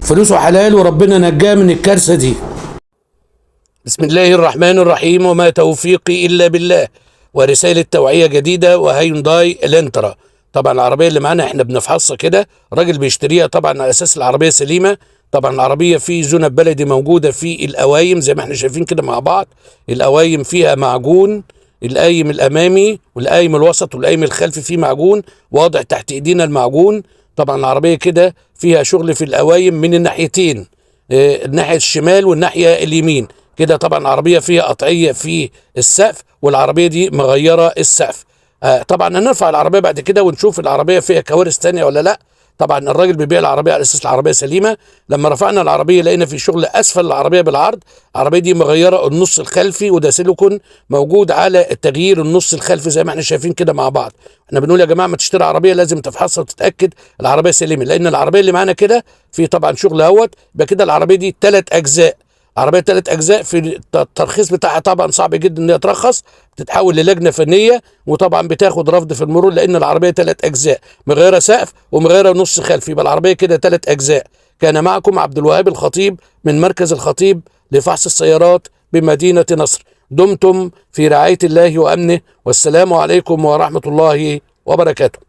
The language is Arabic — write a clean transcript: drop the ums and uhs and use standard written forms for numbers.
فلوسه حلال وربنا نجاه من الكارثة دي. بسم الله الرحمن الرحيم، وما توفيقي إلا بالله. ورسالة توعية جديدة وهيونداي الانترا. طبعا العربية اللي معانا احنا بنفحصها كده، راجل بيشتريها طبعا على أساس العربية سليمة. طبعا العربية في زونة بلدي موجودة في القوايم زي ما احنا شايفين كده مع بعض. القوايم فيها معجون، القايم الأمامي والقايم الوسط والقايم الخلفي فيه معجون واضح تحت ايدينا المعجون. طبعا العربية كده فيها شغل في القوايم من الناحيتين، الناحية الشمال والناحية اليمين كده. طبعا العربية فيها قطعية في السقف، والعربية دي مغيرة السقف. طبعا هنرفع العربية بعد كده ونشوف العربية فيها كوارث تانية ولا لا. طبعا الراجل بيبيع العربية على اساس العربية سليمة. لما رفعنا العربية لقينا في شغل اسفل العربية بالعرض. العربية دي مغيرة النص الخلفي، وده سيليكون موجود على التغيير النص الخلفي زي ما احنا شايفين كده مع بعض. احنا بنقول يا جماعة ما تشتري عربية لازم تفحصها وتتأكد العربية سليمة، لان العربية اللي معانا كده في طبعا شغل اهوت. يبقى كده العربية دي 3 اجزاء، عربيه 3 اجزاء. في الترخيص بتاعها طبعا صعب جدا ان هي ترخص، بتتحول للجنه فنيه وطبعا بتاخد رفض في المرور، لان العربيه 3 اجزاء مغيره سقف ومغيره نص خلفي. يبقى العربيه كده 3 اجزاء. كان معكم عبد الوهاب الخطيب من مركز الخطيب لفحص السيارات بمدينه نصر. دمتم في رعايه الله وامنه، والسلام عليكم ورحمه الله وبركاته.